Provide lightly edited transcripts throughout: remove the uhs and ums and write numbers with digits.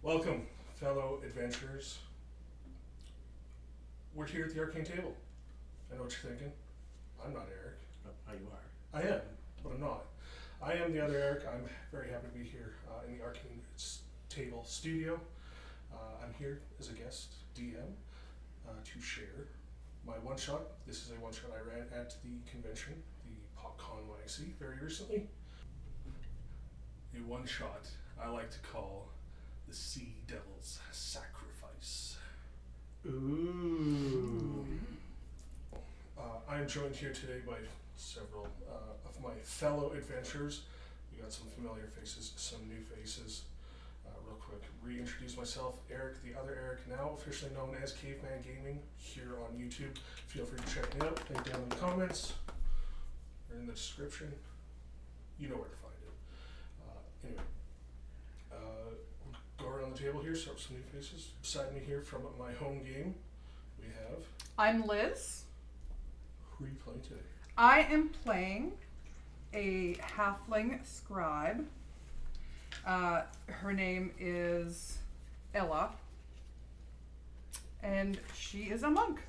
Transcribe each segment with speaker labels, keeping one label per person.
Speaker 1: Welcome, fellow adventurers. We're here at the Arcane Table. I know what you're thinking. I'm not Eric.
Speaker 2: Oh, you are?
Speaker 1: I am, but I'm not. I am the other Eric. I'm very happy to be here in the Arcane Table studio. I'm here as a guest DM to share my one-shot. This is a one-shot I ran at the convention, the PopCon YC, very recently. A one-shot I like to call the Sea Devil's Sacrifice.
Speaker 2: Ooh.
Speaker 1: I am joined here today by several of my fellow adventurers. We got some familiar faces, some new faces. Real quick, reintroduce myself, Eric, the other Eric, now officially known as Caveman Gaming, here on YouTube. Feel free to check me out, link down in the comments or in the description. You know where to find it. Anyway, we'll go around the table here, start with some new faces. Beside me here from my home game, we have...
Speaker 3: I'm Liz.
Speaker 1: Who are you playing today?
Speaker 3: I am playing a halfling scribe. Her name is Ella, and she is a monk.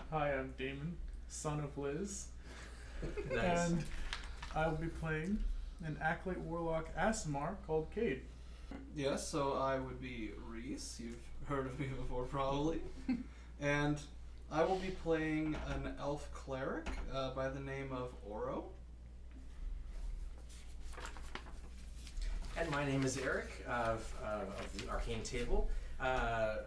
Speaker 4: Hi, I'm Damon, son of Liz,
Speaker 2: Nice.
Speaker 4: and I'll be playing an Acolyte Warlock Aasimar called Cade.
Speaker 5: Yes, so I would be Reese. You've heard of me before, probably. And I will be playing an elf cleric by the name of Oro.
Speaker 2: And my name is Eric of the Arcane Table.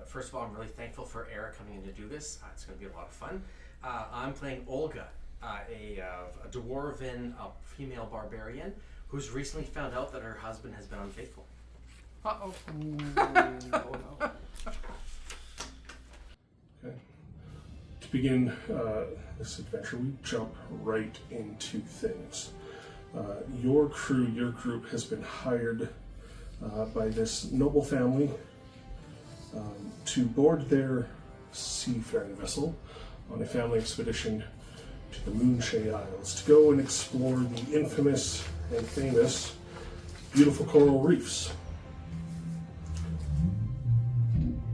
Speaker 2: First of all, I'm really thankful for Eric coming in to do this. It's going to be a lot of fun. I'm playing Olga, a dwarven female barbarian who's recently found out that her husband has been unfaithful.
Speaker 3: Uh-oh.
Speaker 5: Oh no.
Speaker 1: Okay. To begin this adventure, we jump right into things. Your crew, your group has been hired by this noble family to board their seafaring vessel on a family expedition to the Moonshade Isles to go and explore the infamous and famous beautiful coral reefs.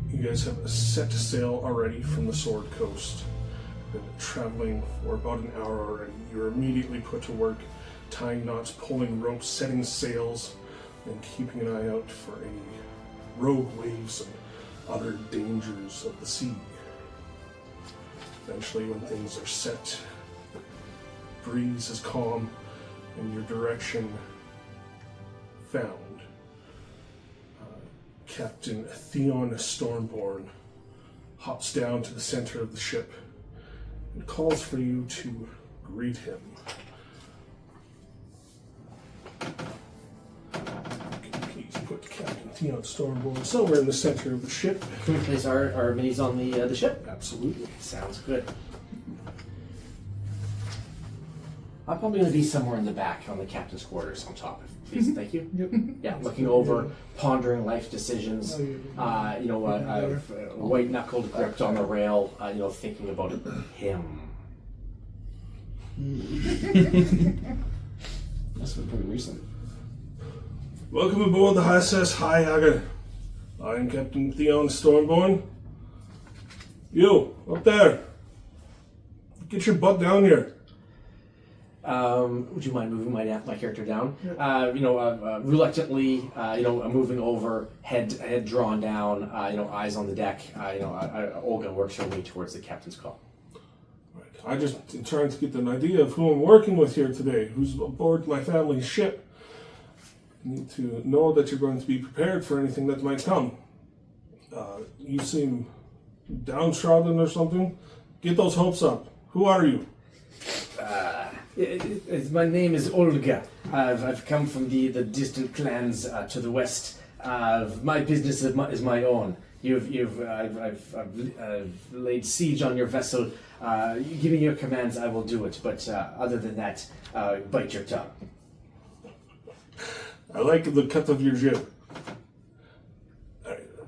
Speaker 1: You guys have set sail already from the Sword Coast. Been traveling for about an hour already. You're immediately put to work tying knots, pulling ropes, setting sails, and keeping an eye out for any rogue waves and other dangers of the sea. Eventually, when things are set, the breeze is calm, and your direction found, Captain Theon Stormborn hops down to the center of the ship and calls for you to greet him. Please put Captain Theon Stormborn somewhere in the center of the ship.
Speaker 2: Can we place our minis on the ship?
Speaker 1: Absolutely.
Speaker 2: Sounds good. I'm probably going to be somewhere in the back on the captain's quarters on top. Please, thank you.
Speaker 4: Yep.
Speaker 2: Yeah, looking over, pondering life decisions. White knuckled, gripped on the rail. Thinking about him.
Speaker 5: That's been pretty recent.
Speaker 1: Welcome aboard the HSS High I am Captain Theon Stormborn. You, up there. Get your butt down here.
Speaker 2: Would you mind moving my character down? Reluctantly, moving over, head drawn down, eyes on the deck. Olga works her way towards the captain's call.
Speaker 1: Right. I just am trying to get an idea of who I'm working with here today, who's aboard my family's ship. I need to know that you're going to be prepared for anything that might come. You seem downtrodden or something. Get those hopes up. Who are you?
Speaker 2: My name is Olga. I've come from the distant clans to the west. My business is my own. I've laid siege on your vessel. Give me your commands, I will do it. But other than that, bite your tongue.
Speaker 1: I like the cut of your jib.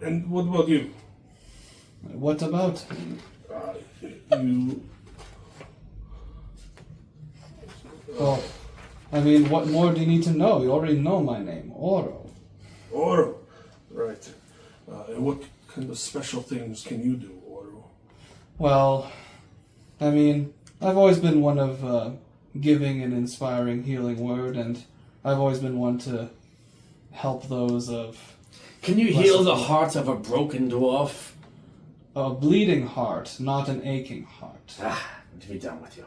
Speaker 1: And what about you?
Speaker 5: What about?
Speaker 1: You...
Speaker 5: Oh, I mean, what more do you need to know? You already know my name, Oro.
Speaker 1: Oro. Right. And what kind of special things can you do, Oru?
Speaker 5: Well, I mean, I've always been one of giving an inspiring, healing word, and I've always been one to help those of
Speaker 6: Can you heal the heart of a broken dwarf?
Speaker 5: a bleeding heart, not an aching heart.
Speaker 6: To be done with you.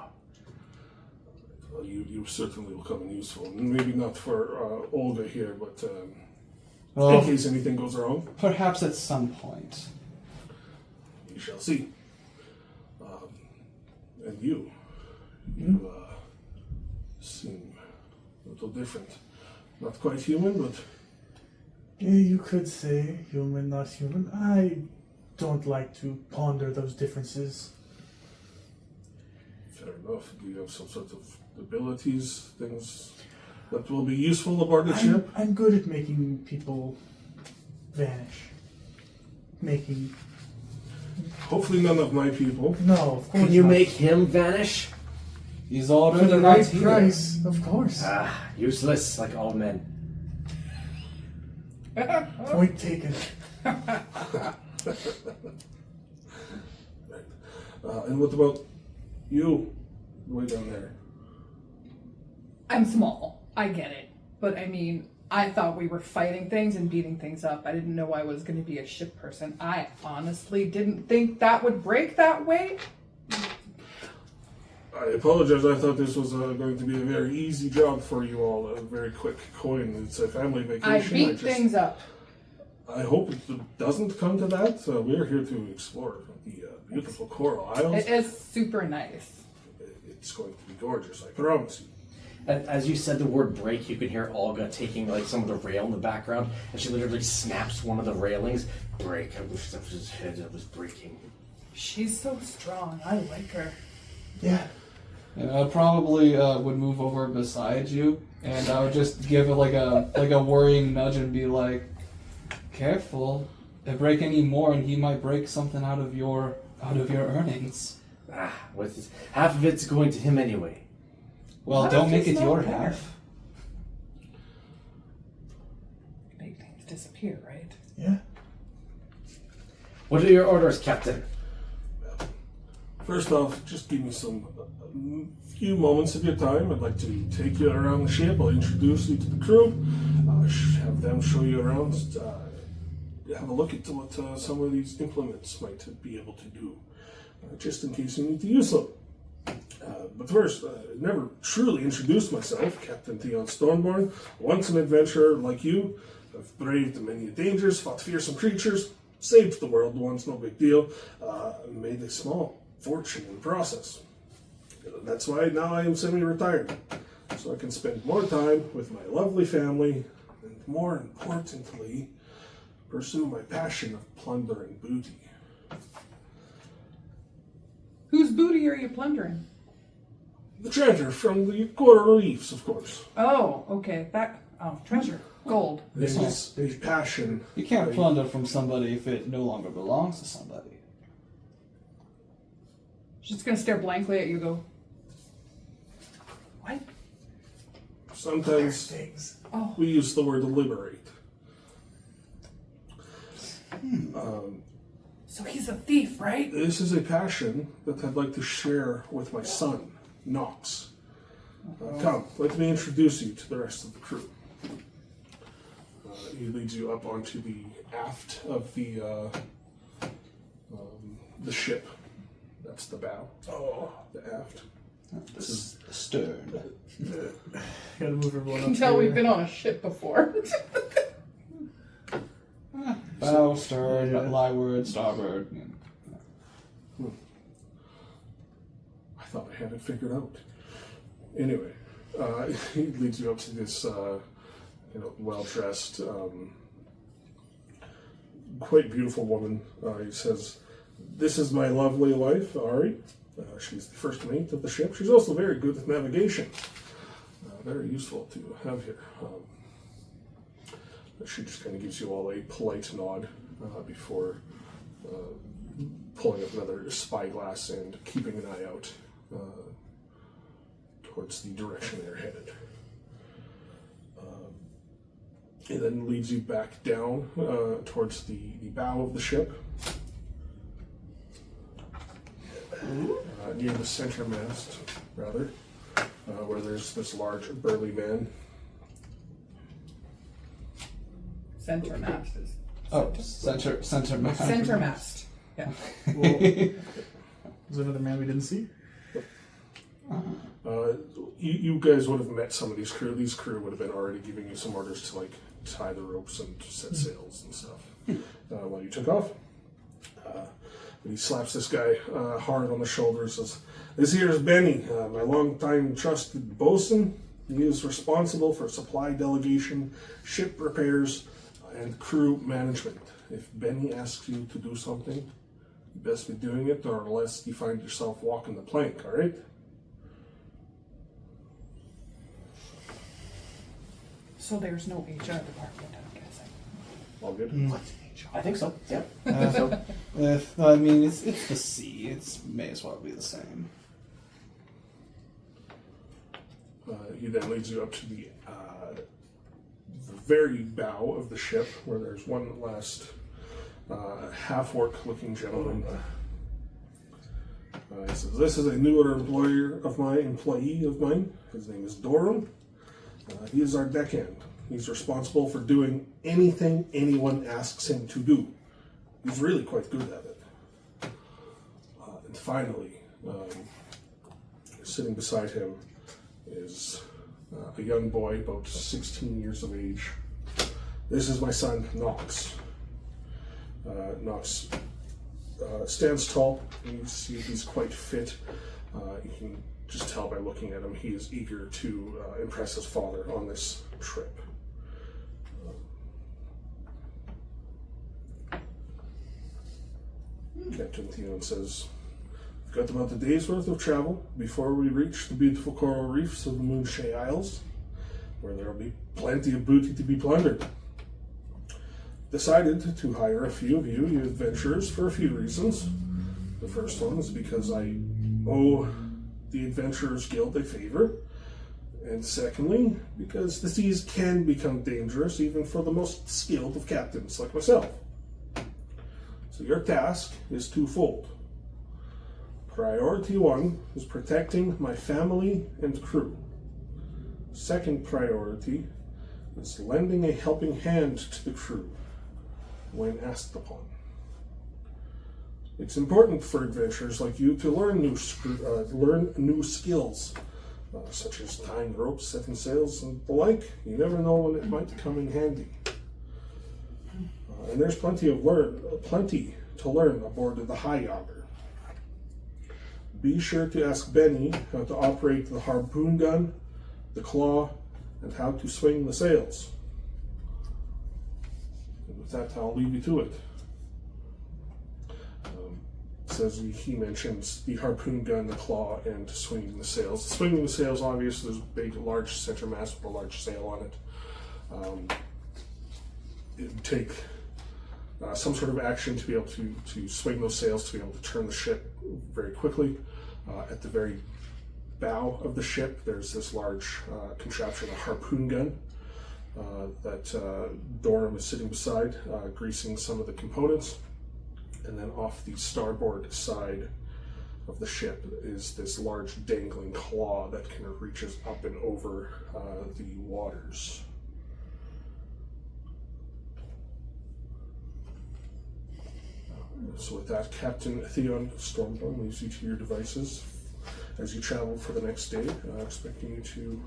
Speaker 1: Well, you certainly will come in useful. Maybe not for Olga here, but in
Speaker 5: Well,
Speaker 1: case anything goes wrong,
Speaker 5: perhaps at some point.
Speaker 1: you shall see. And you seem a little different. Not quite human, but
Speaker 4: Yeah, you could say human, not human. I don't like to ponder those differences.
Speaker 1: fair enough. Do you have some sort of abilities, things that will be useful aboard the ship?
Speaker 4: I'm good at making people vanish. Making...
Speaker 1: Hopefully none of my people.
Speaker 4: No, of course
Speaker 6: Can you
Speaker 4: not.
Speaker 6: make him vanish?
Speaker 5: He's
Speaker 4: For
Speaker 5: already
Speaker 4: the
Speaker 5: right
Speaker 4: right
Speaker 5: here.
Speaker 4: price, of course.
Speaker 6: Useless like all men.
Speaker 4: Point taken.
Speaker 1: And what about you, way down there?
Speaker 3: I'm small. I get it. But I mean, I thought we were fighting things and beating things up. I didn't know I was going to be a ship person. I honestly didn't think that would break that way.
Speaker 1: I apologize. I thought this was going to be a very easy job for you all. A very quick coin. It's a family vacation.
Speaker 3: I beat things up.
Speaker 1: I hope it doesn't come to that. We're here to explore the beautiful Coral Isles.
Speaker 3: It is super nice.
Speaker 1: It's going to be gorgeous. I promise you.
Speaker 6: And as you said the word break, you can hear Olga taking like some of the rail in the background, and she literally snaps one of the railings. Break. I wish that was his head that was breaking.
Speaker 3: She's so strong. I like her.
Speaker 4: Yeah.
Speaker 5: And I probably would move over beside you, and I would just give it like a worrying nudge and be like, "Careful! If break any more, and he might break something out of your earnings."
Speaker 6: With his, half of it's going to him anyway.
Speaker 5: Well,
Speaker 3: What
Speaker 5: don't
Speaker 3: if
Speaker 5: make
Speaker 3: he's
Speaker 5: it
Speaker 3: not
Speaker 5: your
Speaker 3: there?
Speaker 5: half.
Speaker 3: Make things disappear, right?
Speaker 4: Yeah.
Speaker 6: What are your orders, Captain?
Speaker 1: First off, just give me some few moments of your time. I'd like to take you around the ship. I'll introduce you to the crew. Have them show you around. Have a look at what some of these implements might be able to do, just in case you need to use them. But first, never truly introduced myself, Captain Theon Stormborn. Once an adventurer like you. I've braved many dangers, fought fearsome creatures, saved the world once, no big deal. Made a small fortune in the process. That's why now I am semi-retired, so I can spend more time with my lovely family, and more importantly, pursue my passion of plundering booty.
Speaker 3: Whose booty are you plundering?
Speaker 1: The treasure from the coral reefs, of course.
Speaker 3: Oh, okay. Treasure. Gold.
Speaker 1: This is a passion.
Speaker 5: You can't plunder from somebody if it no longer belongs to somebody.
Speaker 3: She's just gonna stare blankly at you. Go. What?
Speaker 1: Sometimes
Speaker 4: Things.
Speaker 3: Oh.
Speaker 1: we use the word liberate.
Speaker 3: So he's a thief, right?
Speaker 1: This is a passion that I'd like to share with my son, Knox. Come, let me introduce you to the rest of the crew. He leads you up onto the aft of the ship. That's the bow. Oh, the aft. This is
Speaker 5: Stern.
Speaker 4: Gotta move everyone
Speaker 3: You
Speaker 4: up
Speaker 3: can tell
Speaker 4: here.
Speaker 3: we've been on a ship before.
Speaker 5: Bow, stern,
Speaker 4: Yeah.
Speaker 5: lyward, starboard.
Speaker 1: I thought I had it figured out. Anyway, he leads you up to this, well-dressed, quite beautiful woman. He says, "This is my lovely wife, Aric. She's the first mate of the ship. She's also very good at navigation. Very useful to have here." She just kind of gives you all a polite nod before pulling up another spyglass and keeping an eye out towards the direction they're headed. It then leads you back down towards the bow of the ship. Near the center mast, rather, where there's this large burly man.
Speaker 3: Center mast is.
Speaker 5: Center mast.
Speaker 3: Center mast. Yeah.
Speaker 4: Well, was there another man we didn't see?
Speaker 1: You guys would have met some of these crew. These crew would have been already giving you some orders to like tie the ropes and set sails and stuff while you took off. But he slaps this guy hard on the shoulder and says, "This here is Benny, my longtime trusted bosun. He is responsible for supply delegation, ship repairs, and crew management. If Benny asks you to do something, you best be doing it, or unless you find yourself walking the plank, alright?"
Speaker 3: So there's no HR department, I'm guessing.
Speaker 1: All good?
Speaker 6: I think so. Yeah.
Speaker 5: I mean, it's the sea. It may as well be the same.
Speaker 1: He then leads you up to the very bow of the ship, where there's one last half-orc looking gentleman. He says, "This is a newer employee of mine. His name is Doran. He is our deckhand. He's responsible for doing anything anyone asks him to do. He's really quite good at it." And finally, sitting beside him is a young boy, about 16 years of age. "This is my son, Knox." Knox stands tall. You see he's quite fit. You can just tell by looking at him, he is eager to impress his father on this trip. Captain Theon says, "We've got about a day's worth of travel before we reach the beautiful coral reefs of the Moonshay Isles, where there will be plenty of booty to be plundered. Decided to hire a few of you adventurers, for a few reasons. The first one is because I owe the Adventurers Guild a favor, and secondly, because the seas can become dangerous even for the most skilled of captains like myself. So your task is twofold. Priority one is protecting my family and crew. Second priority is lending a helping hand to the crew when asked upon. It's important for adventurers like you to learn new skills, such as tying ropes, setting sails, and the like. You never know when it might come in handy. And there's plenty to learn aboard the High Yager. Be sure to ask Benny how to operate the harpoon gun, the claw, and how to swing the sails. And with that, I'll leave you to it." Says he mentions the harpoon gun, the claw, and swinging the sails. Swinging the sails, obviously, there's a big, large center mast with a large sail on it. It would take some sort of action to be able to swing those sails, to be able to turn the ship very quickly. At the very bow of the ship, there's this large contraption, a harpoon gun, that Doran is sitting beside, greasing some of the components. And then off the starboard side of the ship is this large dangling claw that kind of reaches up and over the waters. So with that, Captain Theon Stormborn leaves you to your devices as you travel for the next day, expecting you to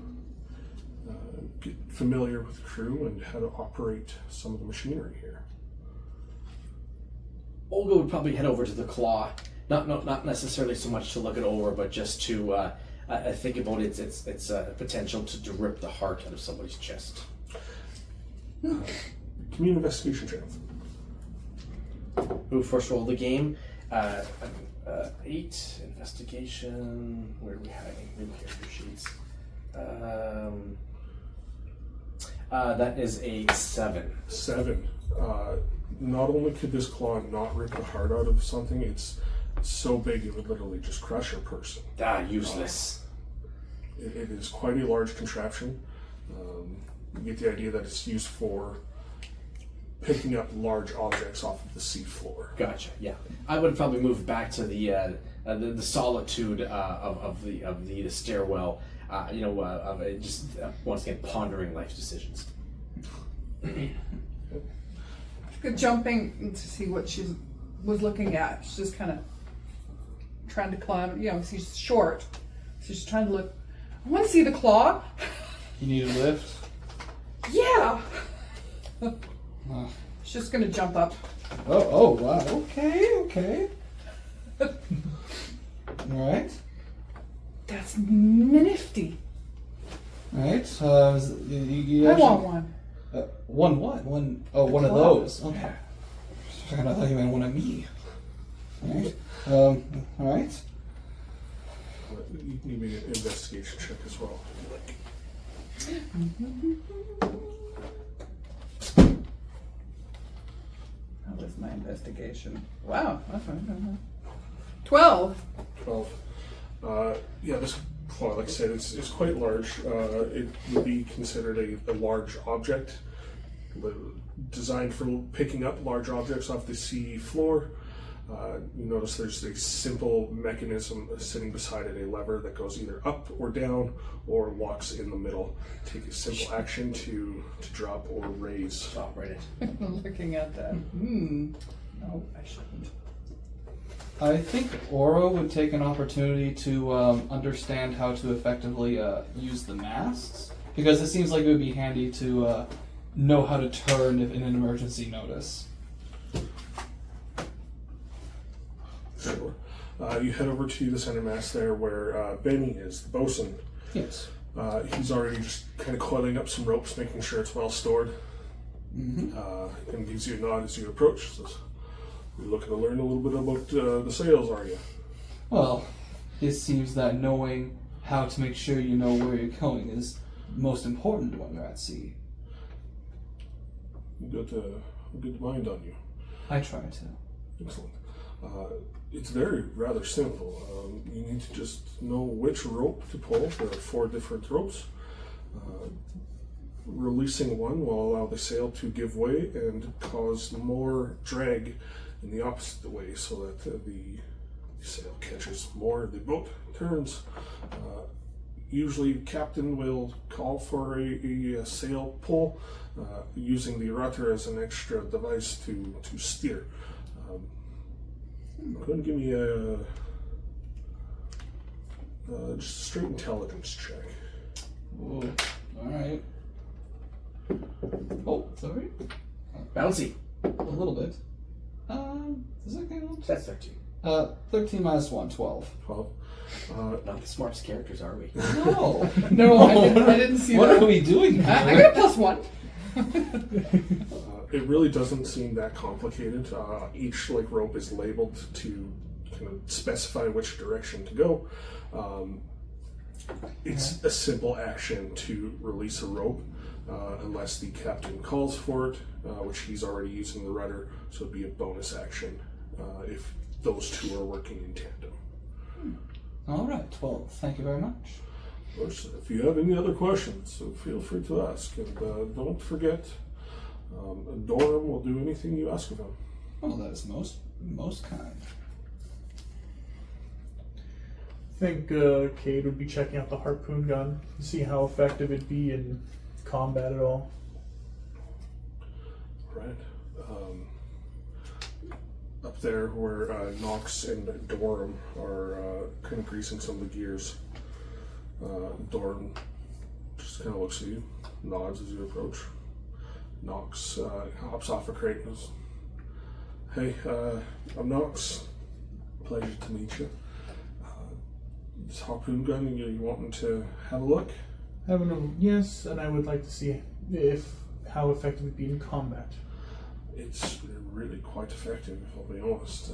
Speaker 1: get familiar with the crew and how to operate some of the machinery here.
Speaker 6: Olga would probably head over to the claw, not necessarily so much to look it over, but just to think about its potential to rip the heart out of somebody's chest.
Speaker 1: Give me an investigation check.
Speaker 6: Who first roll the game? 8 investigation. Where are we hiding? New character sheets. That is a 7.
Speaker 1: 7. Not only could this claw not rip the heart out of something, it's so big it would literally just crush a person.
Speaker 6: Useless.
Speaker 1: It is quite a large contraption. you get the idea that it's used for picking up large objects off of the seafloor.
Speaker 6: Gotcha. Yeah, I would probably move back to the solitude of the stairwell. Of just once again pondering life's decisions.
Speaker 3: Jumping to see what she was looking at. She's just kind of trying to climb. She's short, so she's trying to look. I want to see the claw.
Speaker 5: You need a lift?
Speaker 3: Yeah. She's just gonna jump up.
Speaker 5: Oh, wow. Okay. Alright.
Speaker 3: That's nifty.
Speaker 5: Alright, you
Speaker 3: I
Speaker 5: actually,
Speaker 3: want one.
Speaker 5: one what? One of those. Okay. I thought you meant one of me. Alright. Alright.
Speaker 1: You can give me an investigation check as well.
Speaker 3: How was my investigation? Wow. 12.
Speaker 1: 12. Yeah, this claw, like I said, it's quite large. It would be considered a large object, designed for picking up large objects off the sea floor. You notice there's a simple mechanism sitting beside it, a lever that goes either up or down or locks in the middle. Take a simple action to drop or raise.
Speaker 6: Operate it.
Speaker 3: I'm looking at that. No, I shouldn't.
Speaker 5: I think Oro would take an opportunity to understand how to effectively use the masts, because it seems like it would be handy to know how to turn if in an emergency notice.
Speaker 1: Sure. You head over to the center mast there where Benny is, the bosun.
Speaker 5: Yes.
Speaker 1: He's already just kind of coiling up some ropes, making sure it's well stored.
Speaker 5: Mm-hmm.
Speaker 1: And gives you a nod as you approach. Says, "You're looking to learn a little bit about the sails, are you?"
Speaker 5: Well, it seems that knowing how to make sure you know where you're going is most important when you're at sea.
Speaker 1: You got a good mind on you.
Speaker 5: I try to.
Speaker 1: Excellent. It's rather simple. You need to just know which rope to pull. There are 4 different ropes. Releasing one will allow the sail to give way and cause more drag in the opposite way, so that the sail catches more, the boat turns. Usually, captain will call for a sail pull, using the rudder as an extra device to steer. Go ahead and give me just a straight intelligence check.
Speaker 5: Whoa. Alright. Oh, sorry.
Speaker 6: Bouncy.
Speaker 5: A little bit. Does that count?
Speaker 6: That's 13.
Speaker 5: 13 minus 1, 12.
Speaker 1: 12.
Speaker 6: Not the smartest characters, are we?
Speaker 5: No.
Speaker 3: No, I didn't see
Speaker 5: What
Speaker 3: that.
Speaker 5: are we doing here?
Speaker 3: I got a +1.
Speaker 1: It really doesn't seem that complicated. Each rope is labeled to kind of specify which direction to go. It's a simple action to release a rope, unless the captain calls for it, which he's already using the rudder, so it'd be a bonus action if those two are working in tandem.
Speaker 5: Alright, well, thank you very much.
Speaker 1: Of course, if you have any other questions, so feel free to ask. And don't forget, Dorum will do anything you ask of him.
Speaker 5: Oh, that is most kind.
Speaker 4: I think Cade would be checking out the harpoon gun to see how effective it'd be in combat at all.
Speaker 1: Right. Up there where Nox and Dorum are kind of greasing some of the gears. Dorum just kind of looks at you, nods as you approach. Nox hops off a crate and goes, "Hey, I'm Nox. Pleasure to meet you. This harpoon gun, you wanting to have a look?"
Speaker 4: Yes, and I would like to see how effective it'd be in combat.
Speaker 1: It's really quite effective, if I'll be honest.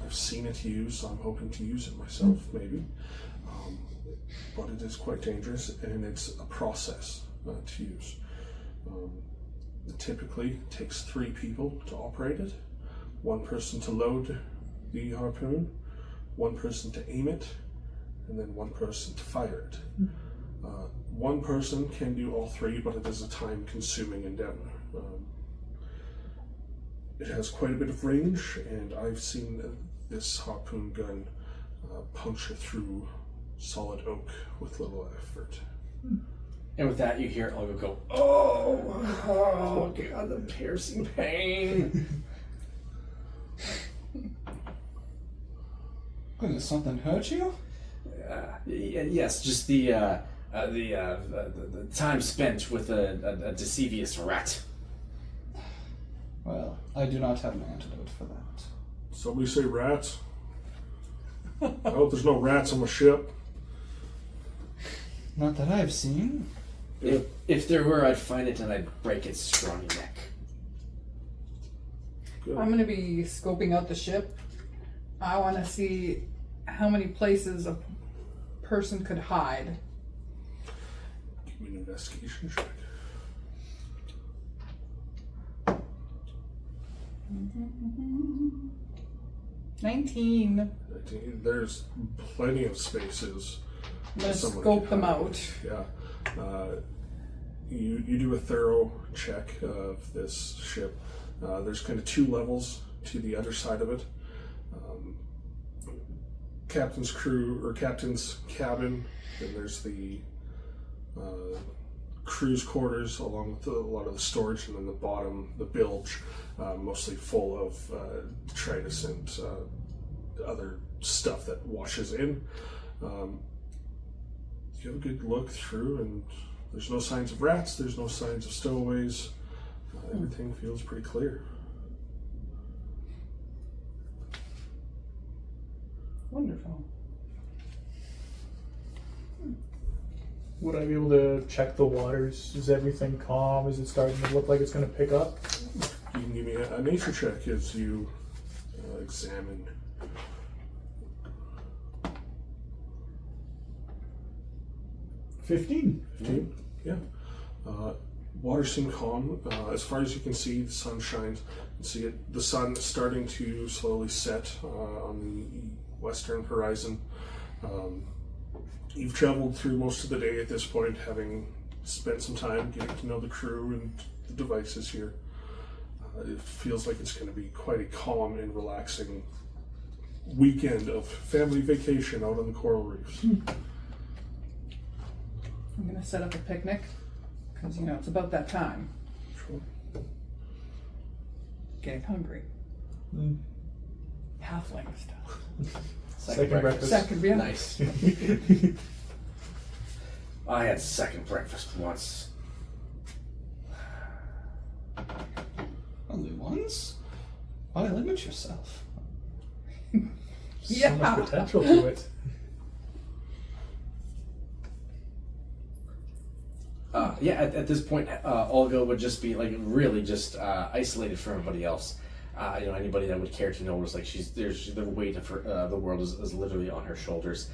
Speaker 1: I've seen it used, so I'm hoping to use it myself, maybe. But it is quite dangerous, and it's a process to use. It typically takes 3 people to operate it. 1 person to load the harpoon, 1 person to aim it, and then 1 person to fire it. one person can do all three, but it is a time-consuming endeavor. It has quite a bit of range, and I've seen this harpoon gun puncture through solid oak with little effort.
Speaker 6: And with that, you hear Olga go, oh, God, the piercing pain.
Speaker 5: Did something hurt you?
Speaker 6: Yes, just the time spent with a deceivious rat.
Speaker 5: Well, I do not have an antidote for that.
Speaker 1: Somebody say rats? I hope there's no rats on the ship.
Speaker 5: Not that I've seen.
Speaker 6: If there were, I'd find it and I'd break its scrawny neck.
Speaker 1: Good.
Speaker 3: I'm gonna be scoping out the ship. I want to see how many places a person could hide.
Speaker 1: Give me an investigation check.
Speaker 3: Mm-hmm. 19.
Speaker 1: There's plenty of spaces.
Speaker 3: I'm gonna
Speaker 1: someone
Speaker 3: scope
Speaker 1: can
Speaker 3: them
Speaker 1: hide.
Speaker 3: out.
Speaker 1: Yeah. You do a thorough check of this ship. There's kind of two levels to the other side of it. Captain's crew or captain's cabin. Then there's the crew's quarters, along with a lot of the storage, and then the bottom, the bilge, mostly full of detritus and other stuff that washes in. You have a good look through, and there's no signs of rats, there's no signs of stowaways. Everything feels pretty clear.
Speaker 3: Wonderful.
Speaker 4: Would I be able to check the waters? Is everything calm? Is it starting to look like it's going to pick up?
Speaker 1: You can give me a nature check as you examine.
Speaker 4: $15.
Speaker 1: 15? Yeah. Water seems calm. As far as you can see, the sun shines. You can see it, the sun starting to slowly set on the western horizon. You've traveled through most of the day at this point, having spent some time getting to know the crew and the devices here. It feels like it's going to be quite a calm and relaxing weekend of family vacation out on the coral reefs.
Speaker 3: I'm gonna set up a picnic because it's about that time.
Speaker 1: Sure.
Speaker 3: Getting hungry.
Speaker 4: Mm.
Speaker 3: Halfling stuff.
Speaker 4: Second breakfast.
Speaker 3: Second, yeah.
Speaker 6: Nice. I had second breakfast once.
Speaker 5: Only once? Why limit yourself?
Speaker 4: So much potential to it.
Speaker 6: At this point, Olga would just be like really just isolated from everybody else. Anybody that would care to notice, like the weight of her, the world is literally on her shoulders.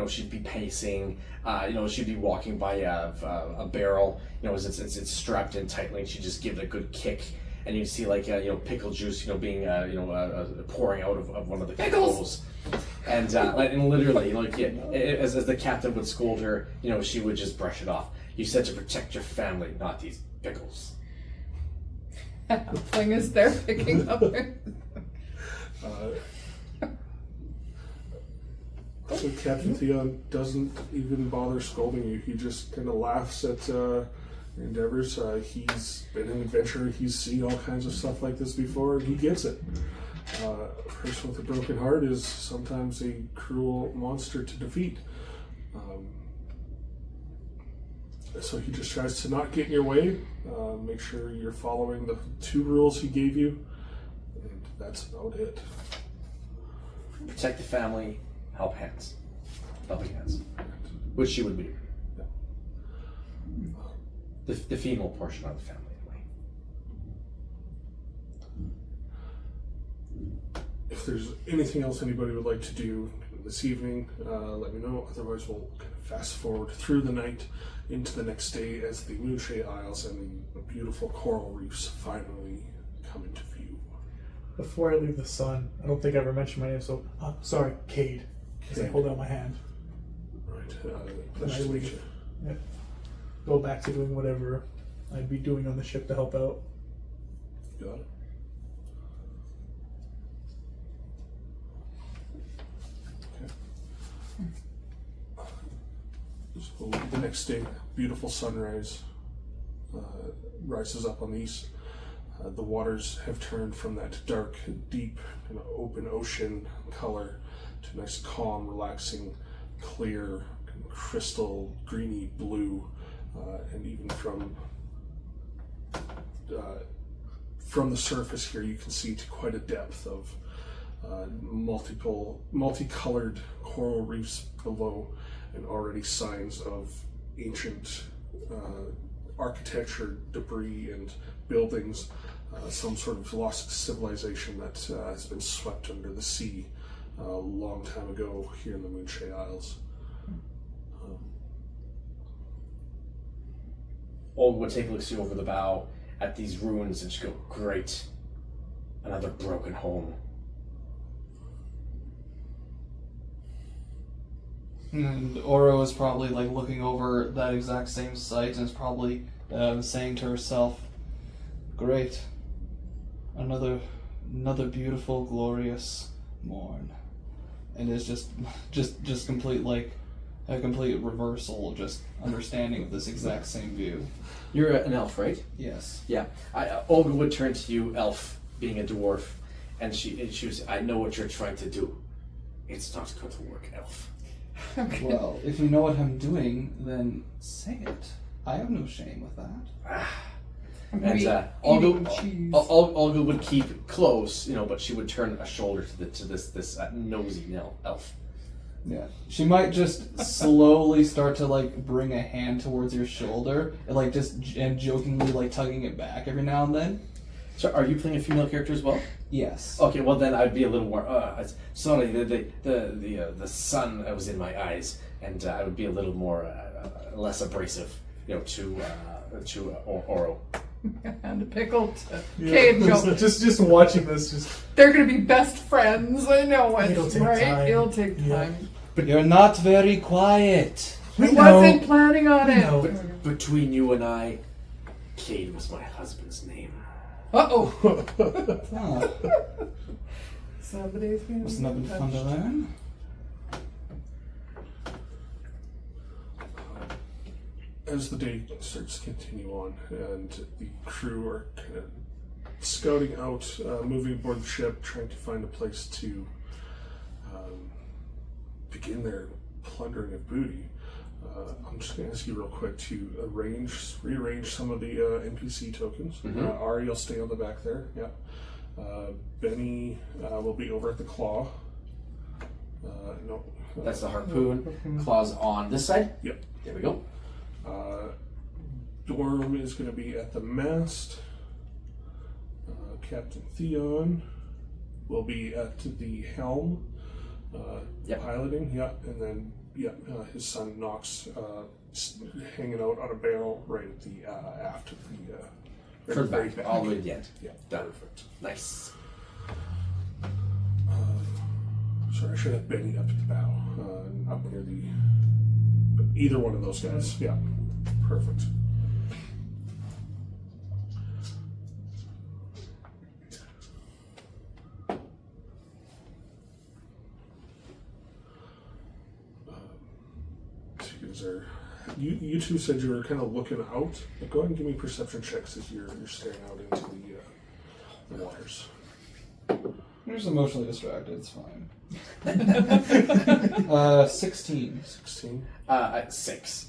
Speaker 6: She'd be pacing. She'd be walking by a barrel. As it's strapped in tightly, and she'd just give it a good kick, and you'd see like pickle juice, being pouring out of one of the pickles. And literally, as the captain would scold her, she would just brush it off. You said to protect your family, not these pickles.
Speaker 3: Halfling is there picking up.
Speaker 1: So Captain Theon doesn't even bother scolding you. He just kind of laughs at endeavors. He's been an adventurer. He's seen all kinds of stuff like this before, and he gets it. A person with a broken heart is sometimes a cruel monster to defeat. So he just tries to not get in your way, make sure you're following the 2 rules he gave you, and that's about it.
Speaker 6: Protect the family, helping hands, which she would be. The female portion of the family, anyway.
Speaker 1: If there's anything else anybody would like to do this evening, let me know. Otherwise, we'll kind of fast forward through the night into the next day as the Moonshade Isles and the beautiful coral reefs finally come into view.
Speaker 4: Before I leave the sun, I don't think I ever mentioned my name, so sorry, Cade. As I
Speaker 1: Cade.
Speaker 4: hold out my hand.
Speaker 1: Right.
Speaker 4: And I
Speaker 1: Pleasure to meet
Speaker 4: leave.
Speaker 1: you.
Speaker 4: go back to doing whatever I'd be doing on the ship to help out.
Speaker 1: Got it. So the next day, beautiful sunrise rises up on the east. The waters have turned from that dark, deep, kind of open ocean color to nice, calm, relaxing, clear, kind of crystal, greeny blue, and even from the surface here, you can see to quite a depth of multicolored coral reefs below, and already signs of ancient architecture, debris, and buildings, some sort of lost civilization that has been swept under the sea a long time ago here in the Moonshade Isles.
Speaker 6: Olga would take a look over the bow at these ruins and she'd go, great. Another broken home.
Speaker 5: And Oro is probably like looking over that exact same site and is probably saying to herself, "Great, another beautiful, glorious morn," and it's just complete like a complete reversal, just understanding of this exact same view.
Speaker 6: You're an elf, right?
Speaker 5: Yes.
Speaker 6: Yeah. Olga would turn to you, elf, being a dwarf, and she was, I know what you're trying to do. It's not going to work, elf.
Speaker 5: Well, if you know what I'm doing, then say it. I have no shame with that.
Speaker 6: And Olga would keep close, but she would turn a shoulder to this nosy elf.
Speaker 5: Yeah. She might just slowly start to like bring a hand towards your shoulder and like and jokingly like tugging it back every now and then.
Speaker 6: So, are you playing a female character as well?
Speaker 5: Yes.
Speaker 6: Okay, well then I'd be a little more. Sorry, the sun was in my eyes, and I would be a little more less abrasive, to Oro.
Speaker 3: And a pickle to Cade and go,
Speaker 4: just watching this,
Speaker 3: they're gonna be best friends. I know it,
Speaker 4: It'll take
Speaker 3: right?
Speaker 4: time.
Speaker 3: It'll take
Speaker 4: Yeah.
Speaker 3: time.
Speaker 5: But you're not very quiet.
Speaker 3: I wasn't planning on it.
Speaker 4: know.
Speaker 6: But between you and I, Cade was my husband's name.
Speaker 3: Uh-oh.
Speaker 5: Huh.
Speaker 3: Somebody's gonna
Speaker 5: Wasn't that been fun to learn?
Speaker 1: As the day starts to continue on, and the crew are kind of scouting out, moving aboard the ship, trying to find a place to begin their plundering of booty. I'm just going to ask you real quick to rearrange some of the NPC tokens. Ari will stay on the back there. Yeah. Benny will be over at the claw. No.
Speaker 6: That's the harpoon. Claws on this side.
Speaker 1: Yep.
Speaker 6: There we go.
Speaker 1: Dorm is going to be at the mast. Captain Theon will be at the helm, piloting. Yeah, and then his son Nox hanging out on a barrel right at the aft of the
Speaker 6: For the back, all the way to the end.
Speaker 1: Yeah,
Speaker 6: Done.
Speaker 1: perfect.
Speaker 6: Nice.
Speaker 1: Sorry, I should have Benny up at the bow, up near either one of those guys. Yeah, perfect. You two said you were kind of looking out. But go ahead and give me perception checks as you're staring out into the waters.
Speaker 5: You're just emotionally distracted, it's fine. 16.
Speaker 1: 16.
Speaker 6: 6.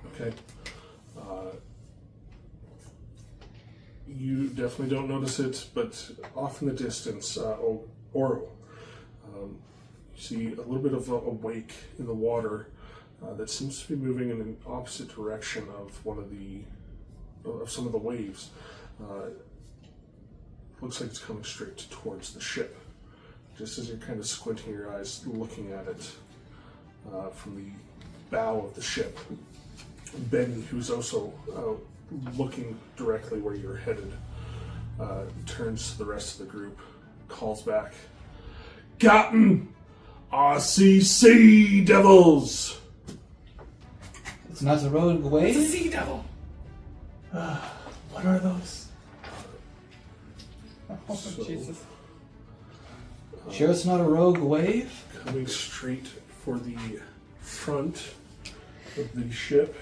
Speaker 1: Okay. You definitely don't notice it, but off in the distance, Oro, you see a little bit of a wake in the water that seems to be moving in an opposite direction of some of the waves. Looks like it's coming straight towards the ship. Just as you're kind of squinting your eyes, looking at it from the bow of the ship, Benny, who's also looking directly where you're headed, turns to the rest of the group, calls back, "Captain, I see sea devils!"
Speaker 5: It's not a rogue
Speaker 6: It's a
Speaker 5: wave?
Speaker 6: sea devil.
Speaker 4: What are those?
Speaker 3: Oh,
Speaker 1: So-
Speaker 3: Jesus.
Speaker 5: Sure it's not a rogue wave?
Speaker 1: Coming straight for the front of the ship,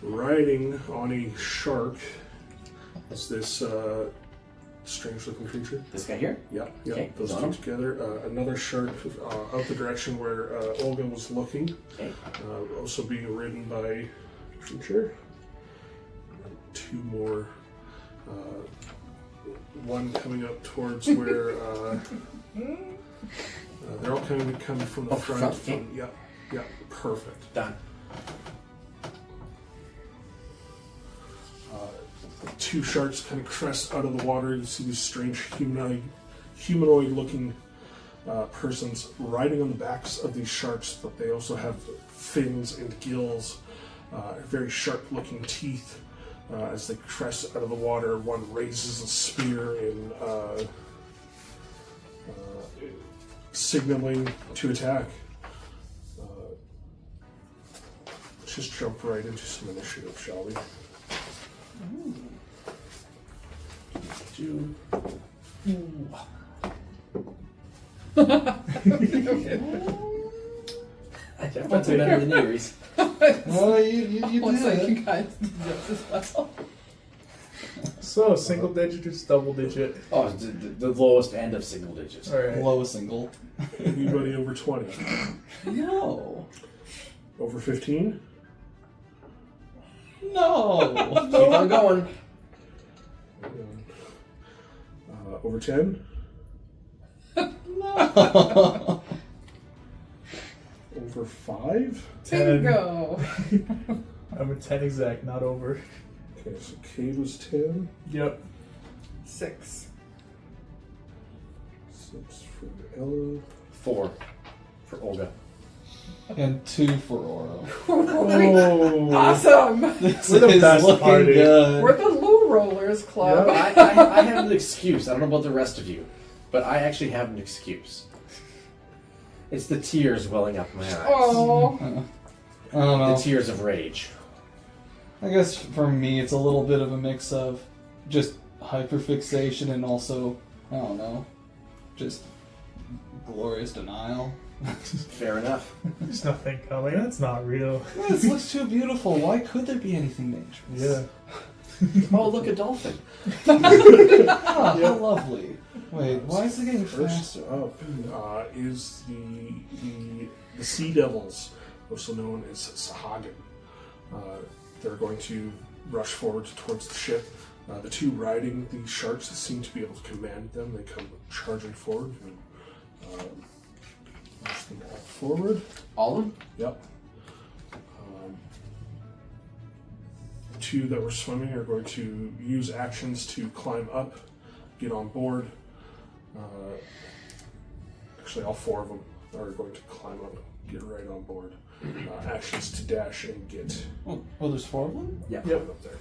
Speaker 1: riding on a shark, is this strange-looking creature.
Speaker 6: This guy here?
Speaker 1: Yeah, yeah.
Speaker 6: Okay,
Speaker 1: Those
Speaker 6: got
Speaker 1: two
Speaker 6: him.
Speaker 1: together. Another shark out the direction where Olga was looking,
Speaker 6: Okay.
Speaker 1: also being ridden by a creature. And two more. One coming up towards where they're all coming from the
Speaker 6: Oh,
Speaker 1: front.
Speaker 6: front, okay.
Speaker 1: Yeah, perfect.
Speaker 6: Done.
Speaker 1: Two sharks kind of crest out of the water. You see these strange humanoid-looking persons riding on the backs of these sharks, but they also have fins and gills, very sharp-looking teeth. As they crest out of the water, one raises a spear in signaling to attack. Let's just jump right into some initiative, shall we?
Speaker 6: I went to better than yours.
Speaker 5: Oh, you
Speaker 3: Looks like you
Speaker 5: did.
Speaker 3: guys did this as well.
Speaker 4: So, single digit or double digit?
Speaker 6: Oh, the lowest end of single digits.
Speaker 4: Alright.
Speaker 5: Low single.
Speaker 1: Anybody over 20?
Speaker 5: No.
Speaker 1: Over 15?
Speaker 5: No.
Speaker 6: Keep on going.
Speaker 1: Over 10?
Speaker 5: No.
Speaker 1: Over 5?
Speaker 3: Bingo.
Speaker 4: I'm a 10 exact, not over.
Speaker 1: Okay, so Cade was 10.
Speaker 4: Yep.
Speaker 3: 6.
Speaker 1: 6 for Ella.
Speaker 6: 4 for Olga.
Speaker 5: And 2 for Oro.
Speaker 4: Oh.
Speaker 3: Awesome.
Speaker 5: This
Speaker 4: We're the
Speaker 5: is
Speaker 4: best
Speaker 5: looking
Speaker 4: party.
Speaker 5: good.
Speaker 3: We're the Low Rollers Club.
Speaker 6: I have an excuse. I don't know about the rest of you, but I actually have an excuse. It's the tears welling up my eyes.
Speaker 3: Oh.
Speaker 5: I don't know.
Speaker 6: The tears of rage.
Speaker 5: I guess for me, it's a little bit of a mix of just hyperfixation and also, I don't know, just glorious denial.
Speaker 6: Fair enough.
Speaker 4: There's nothing coming. That's not real.
Speaker 5: This looks too beautiful. Why could there be anything dangerous?
Speaker 4: Yeah.
Speaker 6: Oh, look, a dolphin.
Speaker 5: Ah, how lovely. Wait, why is it getting
Speaker 1: First
Speaker 5: faster?
Speaker 1: up is the Sea Devils, also known as Sahagin. They're going to rush forward towards the ship. The two riding the sharks seem to be able to command them. They come charging forward and push them all forward.
Speaker 6: All of them?
Speaker 1: Yep. Two that were swimming are going to use actions to climb up, get on board. Actually, all 4 of them are going to climb up, get right on board. Actions to dash and get
Speaker 5: Oh, there's 4 of them?
Speaker 6: Yeah.
Speaker 1: climb up there.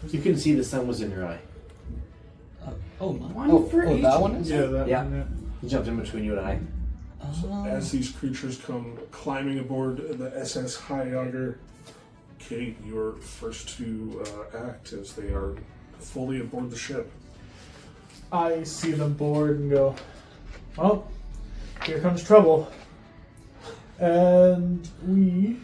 Speaker 6: You couldn't see the sun was in your eye.
Speaker 5: Oh, my.
Speaker 3: One for each.
Speaker 5: That one is?
Speaker 4: Yeah, that
Speaker 6: Yeah.
Speaker 4: one,
Speaker 6: He jumped in between you and I.
Speaker 1: As these creatures come climbing aboard the SS High-Auger, Kate, you're first to act as they are fully aboard the ship.
Speaker 4: I see them board and go, well, here comes trouble. And we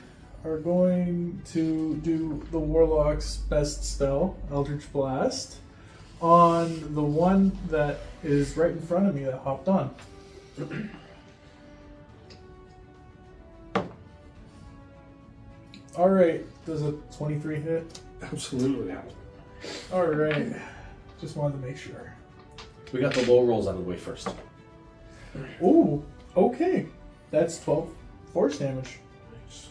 Speaker 4: are going to do the Warlock's best spell, Eldritch Blast, on the one that is right in front of me that hopped on. Alright, does a 23 hit?
Speaker 1: Absolutely.
Speaker 4: Alright, just wanted to make sure.
Speaker 6: We got the low rolls out of the way first.
Speaker 4: Ooh, okay. That's 12 force damage.
Speaker 1: Nice.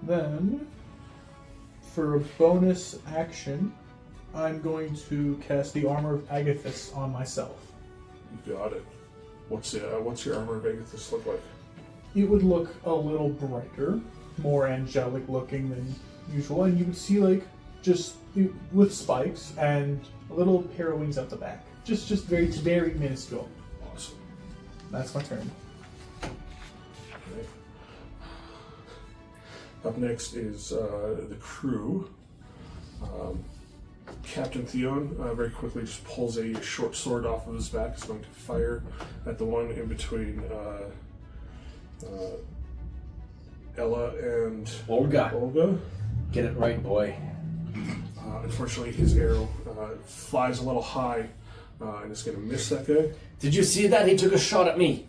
Speaker 4: Then, for a bonus action, I'm going to cast the Armor of Agathis on myself.
Speaker 1: You got it. What's your armor of Agathis look like?
Speaker 4: It would look a little brighter, more angelic looking than usual, and you would see just with spikes and a little pair of wings at the back. Just very, very minuscule.
Speaker 1: Awesome.
Speaker 4: That's my turn.
Speaker 1: Okay. Up next is the crew. Captain Theon very quickly just pulls a short sword off of his back. He's going to fire at the one in between Ella and
Speaker 6: Olga. Get it right, boy.
Speaker 1: Unfortunately, his arrow flies a little high and is going to miss that guy.
Speaker 6: Did you see that? He took a shot at me.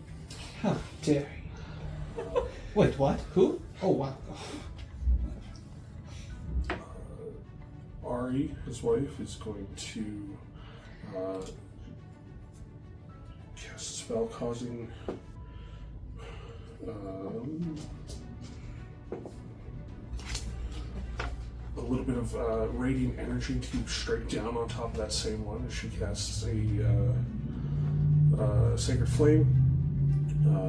Speaker 5: How dare you? Wait, what? Who? Oh, wow.
Speaker 1: Ari, his wife, is going to cast a spell causing a little bit of radiant energy to strike down on top of that same one as she casts a sacred flame.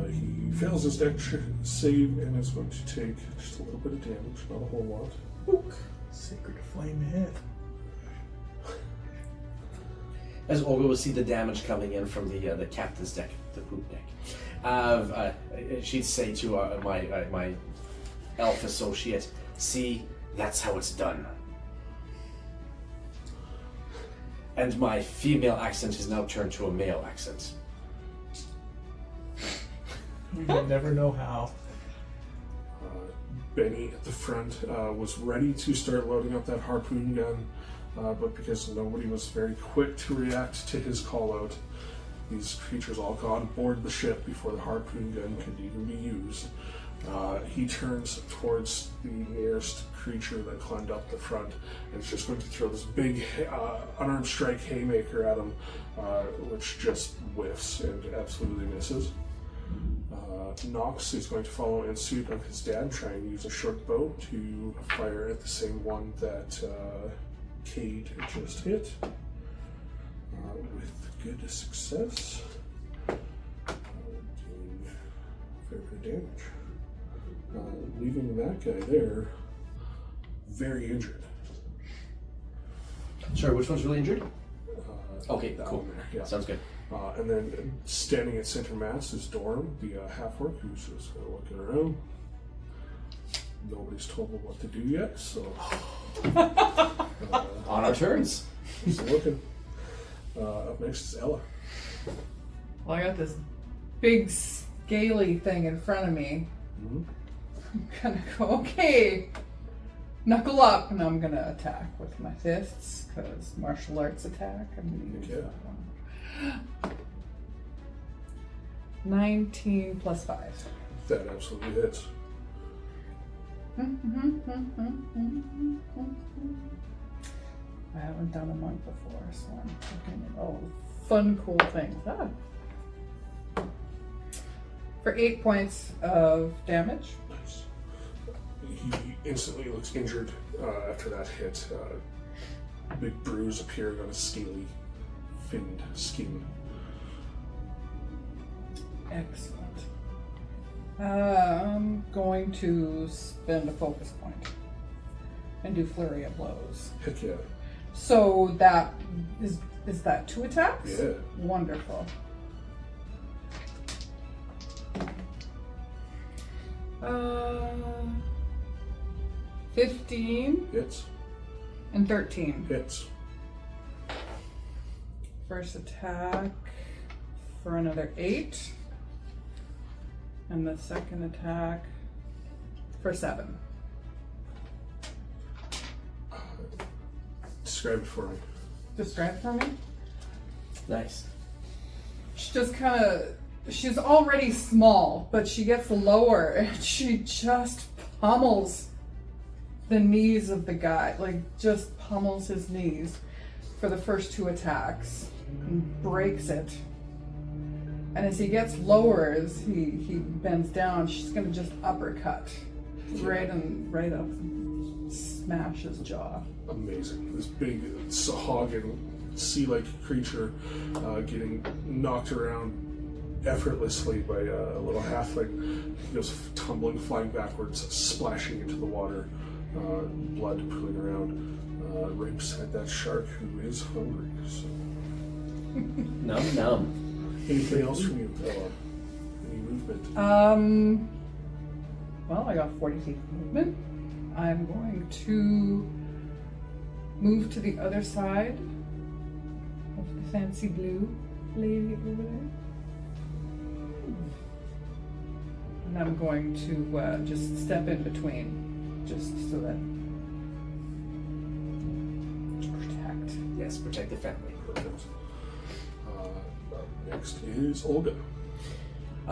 Speaker 1: He fails his dex save and is going to take just a little bit of damage, not a whole lot.
Speaker 4: Book. Sacred flame hit.
Speaker 6: As Olga will see the damage coming in from the captain's deck, the poop deck, she'd say to my elf associate, "See, that's how it's done." And my female accent is now turned to a male accent.
Speaker 4: We never know how.
Speaker 1: Benny at the front was ready to start loading up that harpoon gun, but because nobody was very quick to react to his call out, these creatures all got aboard the ship before the harpoon gun could even be used. He turns towards the nearest creature that climbed up the front and is just going to throw this big unarmed strike haymaker at him, which just whiffs and absolutely misses. Nox is going to follow in suit of his dad, try and use a short bow to fire at the same one that Cade just hit, with good success, doing a fair bit of damage. Leaving that guy there very injured.
Speaker 6: Sorry, which one's really injured? Okay,
Speaker 1: that
Speaker 6: cool.
Speaker 1: one there, yeah.
Speaker 6: Sounds good.
Speaker 1: And then standing at center mass is Dorm, the half-orc, who's just kind of looking around. Nobody's told him what to do yet, so...
Speaker 6: On our turns.
Speaker 1: He's looking. Up next is Ella.
Speaker 3: Well, I got this big scaly thing in front of me.
Speaker 1: Mm-hmm.
Speaker 3: I'm gonna go, okay, knuckle up, and I'm gonna attack with my fists, because martial arts attack. I'm gonna use that one. 19 plus 5.
Speaker 1: That absolutely hits.
Speaker 3: I haven't done a monk before, so I'm looking at all fun, cool things. For 8 points of damage.
Speaker 1: Nice. He instantly looks injured after that hit. A big bruise appearing on his scaly, finned skin.
Speaker 3: Excellent. I'm going to spend a focus point and do flurry of blows.
Speaker 1: Heck yeah.
Speaker 3: So that is that 2 attacks?
Speaker 1: Yeah.
Speaker 3: Wonderful. 15
Speaker 1: Hits.
Speaker 3: and 13.
Speaker 1: Hits.
Speaker 3: First attack for another 8. And the second attack for 7.
Speaker 1: Describe it for me.
Speaker 3: Describe for me?
Speaker 6: Nice.
Speaker 3: She just kind of, she's already small, but she gets lower and she just pummels the knees of the guy, like just pummels his knees for the first 2 attacks and breaks it. And as he gets lower, as he bends down, she's gonna just uppercut right up and smash his jaw.
Speaker 1: Amazing. This big Sahagin sea-like creature getting knocked around effortlessly by a little halfling. He goes tumbling, flying backwards, splashing into the water, blood pooling around. Rips at that shark who is hungry. So.
Speaker 6: Num num.
Speaker 1: Anything else from you, Ella? Any movement?
Speaker 3: Well, I got 40 feet movement. I'm going to move to the other side of the fancy blue lady over there. And I'm going to just step in between, just so that to protect.
Speaker 6: Yes, protect the family.
Speaker 1: Perfect. Next is Olga.
Speaker 6: I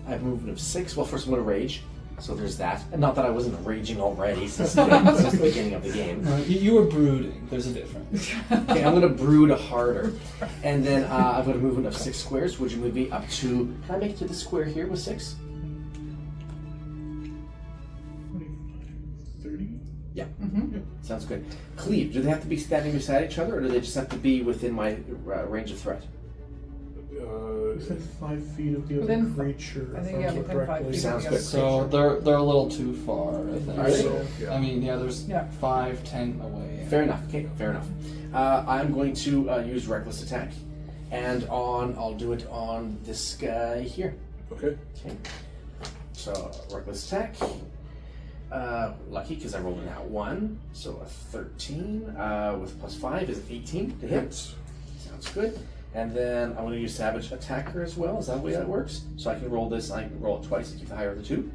Speaker 6: have a movement of 6. Well, first I'm going to rage. So there's that. And not that I wasn't raging already since the beginning of the game.
Speaker 5: You were brooding. There's a difference.
Speaker 6: Okay, I'm going to brood harder. And then I've got a movement of 6 squares, which move me up to... Can I make it to the square here with 6?
Speaker 4: 30?
Speaker 6: Yeah.
Speaker 3: Mm-hmm.
Speaker 6: Sounds good. Cleave, do they have to be standing beside each other, or do they just have to be within my range of threat?
Speaker 4: Within 5 feet of the other
Speaker 3: Within-
Speaker 4: creature.
Speaker 3: I think,
Speaker 4: if
Speaker 3: yeah,
Speaker 4: remember
Speaker 3: within 5
Speaker 4: correctly.
Speaker 3: feet.
Speaker 6: Sounds
Speaker 3: of
Speaker 6: good.
Speaker 3: the
Speaker 5: So
Speaker 3: creature.
Speaker 5: they're a little too far, I think.
Speaker 6: Alright.
Speaker 1: So, yeah.
Speaker 5: I mean, yeah, there's
Speaker 3: Yeah.
Speaker 5: 5, 10 away.
Speaker 6: Fair enough. Okay, fair enough. I'm going to use Reckless Attack. And I'll do it on this guy here.
Speaker 1: Okay.
Speaker 6: Okay. So, Reckless Attack. Lucky, because I rolled a nat 1. So a 13 with plus 5 is 18 to hit.
Speaker 1: Hits.
Speaker 6: Sounds good. And then I'm going to use Savage Attacker as well. Is that the way that works? So I can roll this, and I can roll it twice to keep the higher of the 2.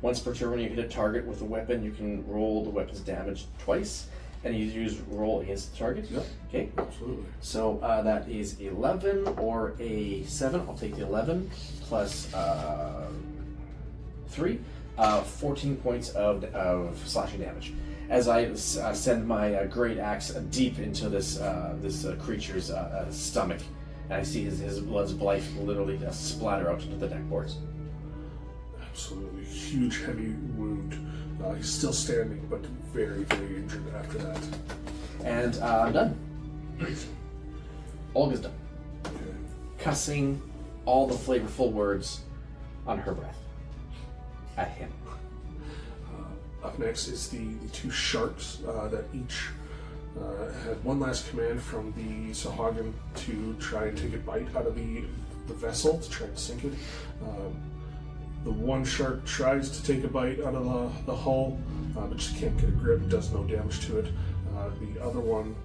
Speaker 6: Once per turn, when you hit a target with a weapon, you can roll the weapon's damage twice, and you use roll against the target.
Speaker 1: Yep.
Speaker 6: Okay.
Speaker 1: Absolutely.
Speaker 6: So that is 11 or a 7. I'll take the 11 plus 3. 14 points of slashing damage. As I send my great axe deep into this creature's stomach, and I see his blood's blight literally splatter out into the deck boards.
Speaker 1: Absolutely. Huge, heavy wound. He's still standing, but very, very injured after that.
Speaker 6: And I'm done. Olga's done.
Speaker 1: Okay.
Speaker 6: Cussing all the flavorful words on her breath at him.
Speaker 1: Up next is the 2 sharks that each had one last command from the Sahagin to try and take a bite out of the vessel to try and sink it. The one shark tries to take a bite out of the hull, but just can't get a grip, does no damage to it. The other one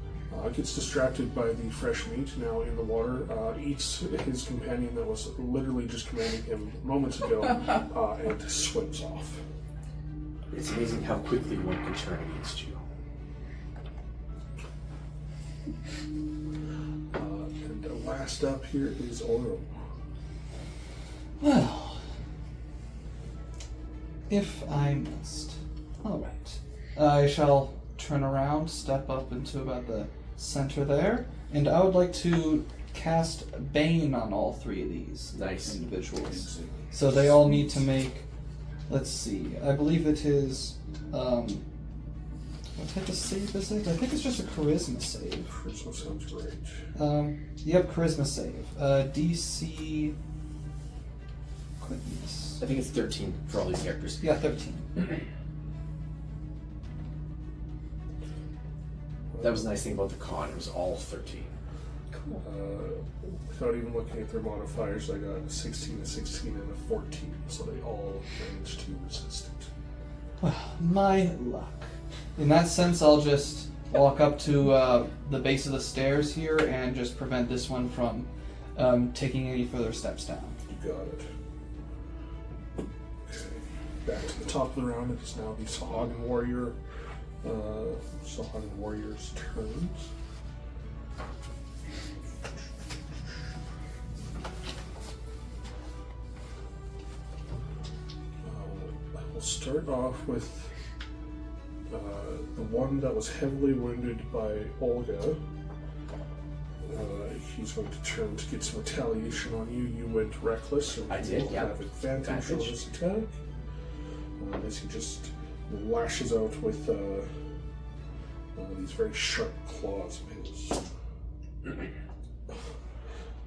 Speaker 1: gets distracted by the fresh meat now in the water, eats his companion that was literally just commanding him moments ago, and swims off.
Speaker 6: It's amazing how quickly one can turn against you.
Speaker 1: And last up here is Oro.
Speaker 5: Well, if I must. Alright. I shall turn around, step up into about the center there, and I would like to cast Bane on all 3 of these
Speaker 6: Nice.
Speaker 5: individuals. So they all need to make, let's see, I believe it is, what type of save is it? I think it's just a charisma save.
Speaker 1: Charisma sounds great.
Speaker 5: Yep, charisma save. DC, goodness.
Speaker 6: I think it's 13 for all these characters.
Speaker 5: Yeah, 13.
Speaker 6: That was the nice thing about the con, it was all 13.
Speaker 1: Without even looking at their modifiers, I got a 16, a 16, and a 14, so they all managed to resist it.
Speaker 5: Well, my luck. In that sense, I'll just walk up to the base of the stairs here and just prevent this one from taking any further steps down.
Speaker 1: You got it. Okay. Back to the top of the round, it is now the Sahagin Warrior's turns. We'll start off with the one that was heavily wounded by Olga. He's going to turn to get some retaliation on you. You went reckless, and
Speaker 6: I
Speaker 1: he
Speaker 6: did,
Speaker 1: will
Speaker 6: yeah.
Speaker 1: have advantage on
Speaker 6: Advantage.
Speaker 1: this attack. As he just lashes out with these very sharp claws of his.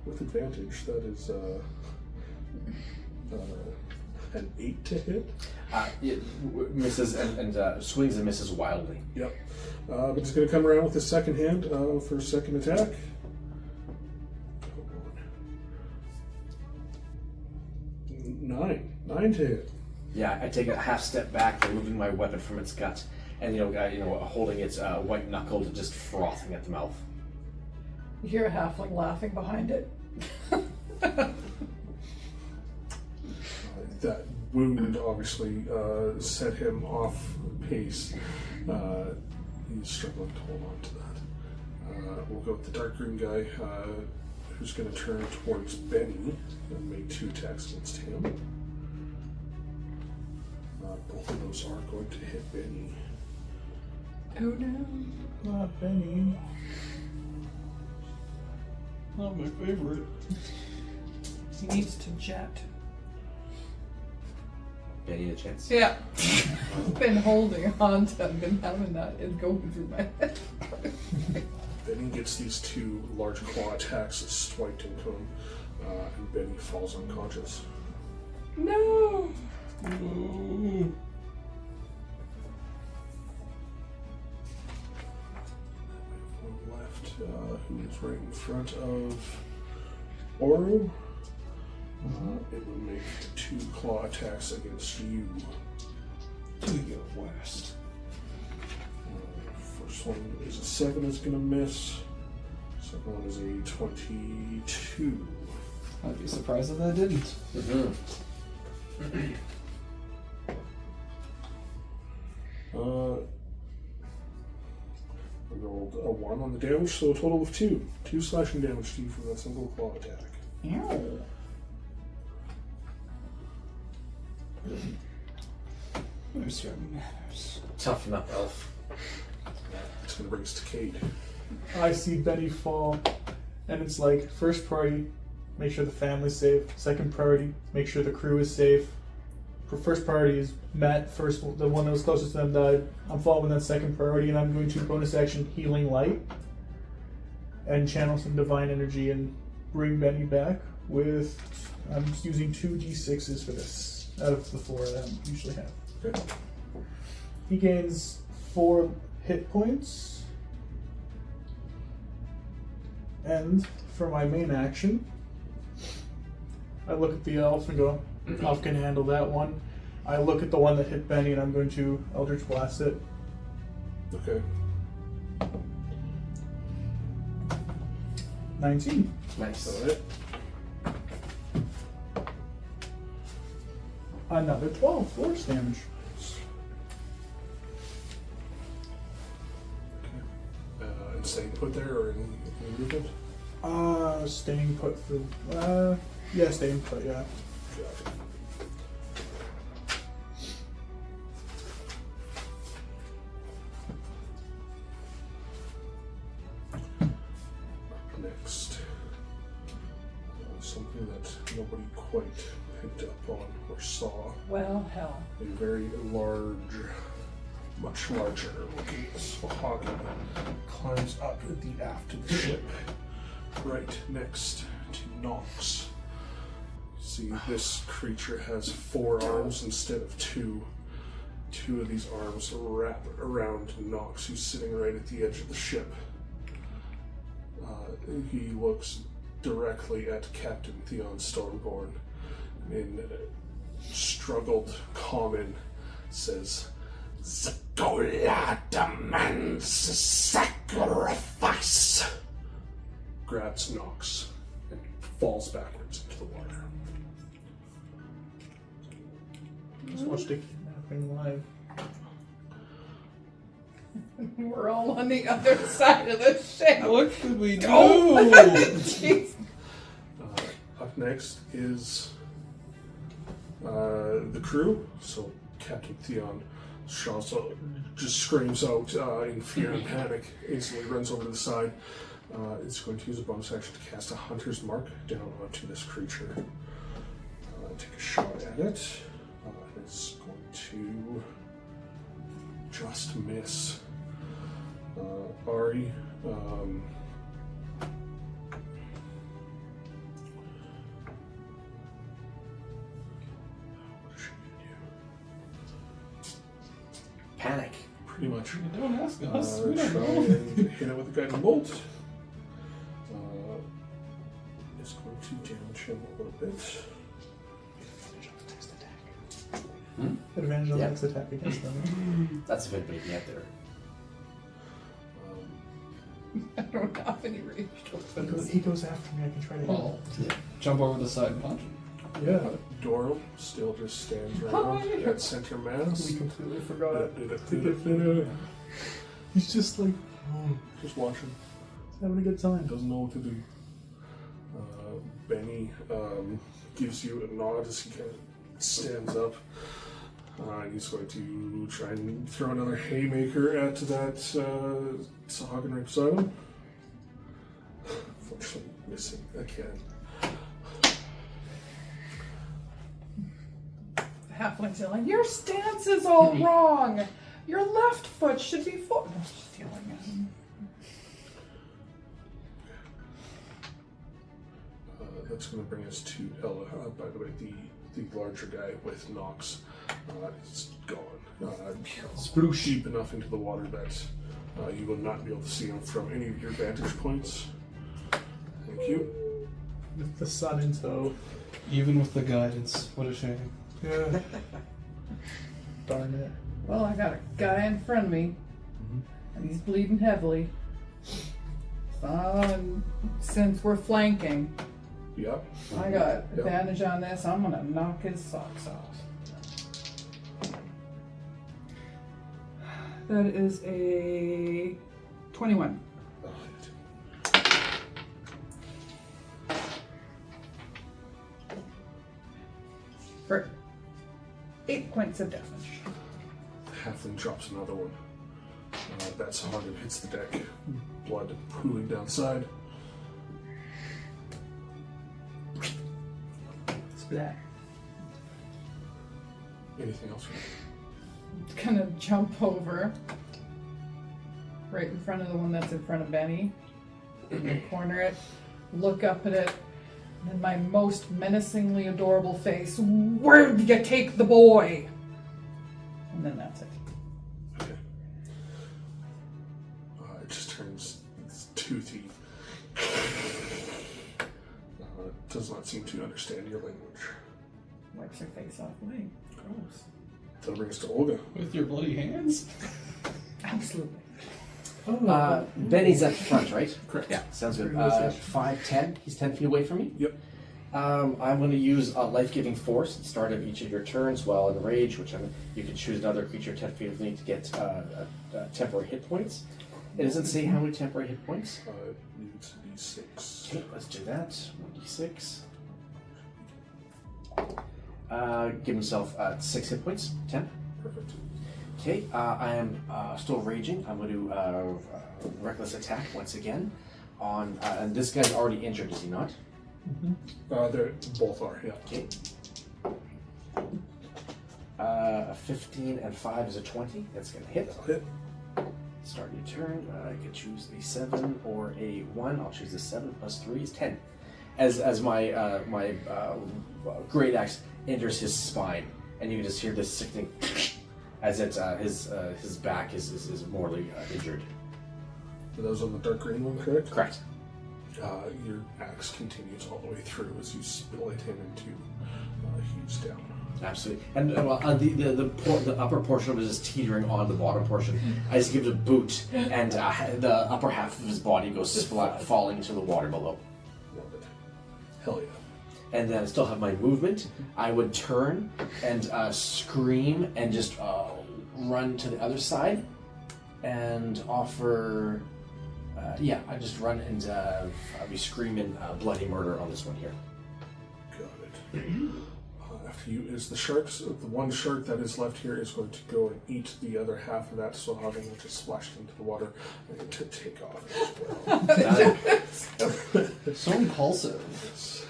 Speaker 1: With advantage, that is an 8 to hit.
Speaker 6: It misses and swings and misses wildly.
Speaker 1: Yep. But he's going to come around with his second hand for a second attack. 9 to hit.
Speaker 6: Yeah, I take a half step back, removing my weapon from its gut, and holding its white knuckled, just frothing at the mouth.
Speaker 3: You hear a halfling laughing behind it.
Speaker 1: That wound obviously set him off pace. He's struggling to hold on to that. We'll go with the dark green guy, who's going to turn towards Benny and make 2 attacks against him. Both of those are going to hit Benny.
Speaker 3: Oh no.
Speaker 4: Not Benny.
Speaker 5: Not my favorite.
Speaker 3: He needs to jet.
Speaker 6: Benny a chance.
Speaker 3: Yeah. Been holding on to him, been having that. It's going through my head.
Speaker 1: Benny gets these 2 large claw attacks swiped into him, and Benny falls unconscious.
Speaker 3: No.
Speaker 5: Ooh.
Speaker 1: One left, who is right in front of Oro. It will make 2 claw attacks against you.
Speaker 5: To the west.
Speaker 1: First one is a 7, is going to miss. Second one is a 22.
Speaker 5: I'd be surprised if that didn't.
Speaker 6: Mm-hmm.
Speaker 1: I rolled a 1 on the damage, so a total of 2. 2 slashing damage to you from that single claw attack.
Speaker 3: Ew.
Speaker 5: There's your manners.
Speaker 6: Toughen up, elf.
Speaker 1: It's going to bring us to Cade.
Speaker 4: I see Benny fall, and it's like, first priority, make sure the family's safe. Second priority, make sure the crew is safe. First priority is Matt, the one that was closest to them died. I'm following that second priority, and I'm going to bonus action Healing Light and channel some divine energy and bring Benny back with, I'm just using 2 d6s for this, out of the 4 that I usually have.
Speaker 1: Okay.
Speaker 4: He gains 4 hit points. And for my main action, I look at the elf and go, elf can handle that one. I look at the one that hit Benny and I'm going to Eldritch Blast it.
Speaker 1: Okay.
Speaker 4: 19.
Speaker 6: Nice.
Speaker 1: Alright.
Speaker 4: Another 12 force damage.
Speaker 1: And staying put there or in movement?
Speaker 4: Staying put for, yeah, staying put, yeah.
Speaker 1: Gotcha. Next, something that nobody quite picked up on or saw.
Speaker 3: Well, hell.
Speaker 1: A very large, much larger looking Sahagin climbs up at the aft of the ship, right next to Nox. See, this creature has 4 arms instead of 2. 2 of these arms wrap around Nox, who's sitting right at the edge of the ship. He looks directly at Captain Theon Stormborn in struggled common, says, "Zagola demands sacrifice." Grabs Nox and falls backwards into the water.
Speaker 4: Just watched a kidnapping live.
Speaker 3: We're all on the other side of the ship.
Speaker 5: What could we do?
Speaker 3: Jeez.
Speaker 1: Up next is the crew. So Captain Theon Shawso just screams out in fear and panic, instantly runs over to the side. It's going to use a bonus action to cast a Hunter's Mark down onto this creature. Take a shot at it. It's going to just miss. Ari, what is she going to do?
Speaker 6: Panic.
Speaker 1: Pretty much.
Speaker 5: Don't ask us. We
Speaker 1: Try
Speaker 5: don't know.
Speaker 1: and hit it with a guiding bolt. It's going to damage him a little bit.
Speaker 4: Advantage on
Speaker 6: Yeah.
Speaker 4: next attack against them.
Speaker 6: That's if anybody can get there.
Speaker 3: I don't have any ranged weapons.
Speaker 4: He goes after me. I can try to hit
Speaker 5: Well, jump over the side and punch him.
Speaker 4: him. Yeah.
Speaker 1: Doral still just stands right
Speaker 3: Hi.
Speaker 1: at center mass.
Speaker 4: We completely forgot it.
Speaker 1: Just
Speaker 4: He's just like,
Speaker 1: watching.
Speaker 4: having a good time.
Speaker 1: Doesn't know what to do. Benny gives you a nod as he kind of stands up. And he's going to try and throw another haymaker at that Sahagin right beside him. Unfortunately, missing again.
Speaker 3: The halflings are like, your stance is all wrong. Your left foot should be forward. No, just yelling at him.
Speaker 1: That's going to bring us to Ella. By the way, the larger guy with Nox is gone.
Speaker 4: Spruce.
Speaker 1: Deep enough into the water that you will not be able to see him from any of your vantage points. Thank you.
Speaker 4: With the sun in tow.
Speaker 5: Even with the guidance, what a shame.
Speaker 4: Yeah. Darn it.
Speaker 3: Well, I got a guy in front of me, and he's bleeding heavily. Since we're flanking,
Speaker 1: Yep.
Speaker 3: I got advantage on this. I'm gonna knock his socks off. That is a 21. For 8 points of damage.
Speaker 1: Halfling drops another one. That's hard. It hits the deck. Blood pooling downside.
Speaker 3: Splat.
Speaker 1: Anything else?
Speaker 3: Gonna jump over right in front of the one that's in front of Benny, and corner it, look up at it, and then my most menacingly adorable face, where'd you take the boy? And then that's it.
Speaker 1: Okay. It just turns toothy. Does not seem to understand your language.
Speaker 3: Wipes her face off. Wait, gross.
Speaker 1: That'll bring us to Olga.
Speaker 5: With your bloody hands?
Speaker 3: Absolutely.
Speaker 6: Benny's at the front, right?
Speaker 1: Correct.
Speaker 3: Yeah.
Speaker 6: Sounds good.
Speaker 4: Pretty much.
Speaker 6: 5'10". He's 10 feet away from me.
Speaker 1: Yep.
Speaker 6: I'm going to use a life-giving force at the start of each of your turns while in rage, you can choose another creature 10 feet of me to get temporary hit points. It doesn't say how many temporary hit points.
Speaker 1: Needs to be 6.
Speaker 6: Okay, let's do that. 1d6. Give himself 6 hit points. 10.
Speaker 1: Perfect.
Speaker 6: Okay, I am still raging. I'm going to reckless attack once again on, and this guy's already injured, is he not?
Speaker 1: They both are, yeah.
Speaker 6: Okay. A 15 and 5 is a 20. That's going to hit.
Speaker 1: That'll hit.
Speaker 6: Start your turn. I could choose a 7 or a 1. I'll choose the 7 plus 3 is 10. As my great axe enters his spine, and you can just hear this sickening as it his back is mortally injured.
Speaker 1: That was on the dark green one, correct?
Speaker 6: Correct.
Speaker 1: Your axe continues all the way through as you split him into he's down.
Speaker 6: Absolutely. And the upper portion of it is teetering on the bottom portion. I just give it a boot, and the upper half of his body goes falling into the water below.
Speaker 1: Love it. Hell yeah.
Speaker 6: And then I still have my movement. I would turn and scream and just run to the other side and offer. I just run and I'll be screaming bloody murder on this one here.
Speaker 1: Got it. After you is the sharks. The one shark that is left here is going to go and eat the other half of that Sohagan, which is splashed into the water, and to take off as well.
Speaker 5: So impulsive.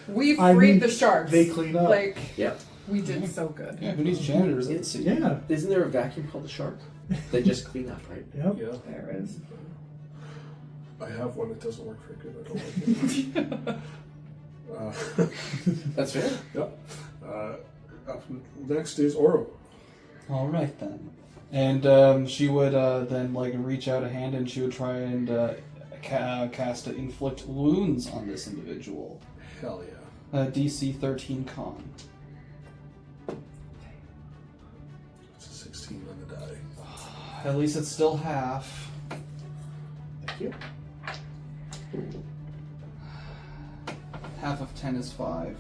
Speaker 3: We
Speaker 4: I
Speaker 3: freed
Speaker 4: mean,
Speaker 3: the sharks.
Speaker 4: they clean up.
Speaker 3: Like,
Speaker 6: Yep.
Speaker 3: we did so good.
Speaker 5: Yeah, who needs janitors at the sea?
Speaker 4: Yeah.
Speaker 6: Isn't there a vacuum called the shark? They just clean up, right?
Speaker 4: Yep.
Speaker 1: Yeah,
Speaker 3: There it is.
Speaker 1: I have one that doesn't work very good. I don't like it.
Speaker 6: That's fair.
Speaker 1: Yep. Up next is Oro.
Speaker 5: All right then. And she would then reach out a hand and she would try and cast to inflict wounds on this individual.
Speaker 1: Hell yeah.
Speaker 5: DC 13 con. At least it's still half.
Speaker 4: Thank you.
Speaker 5: Half of 10 is 5.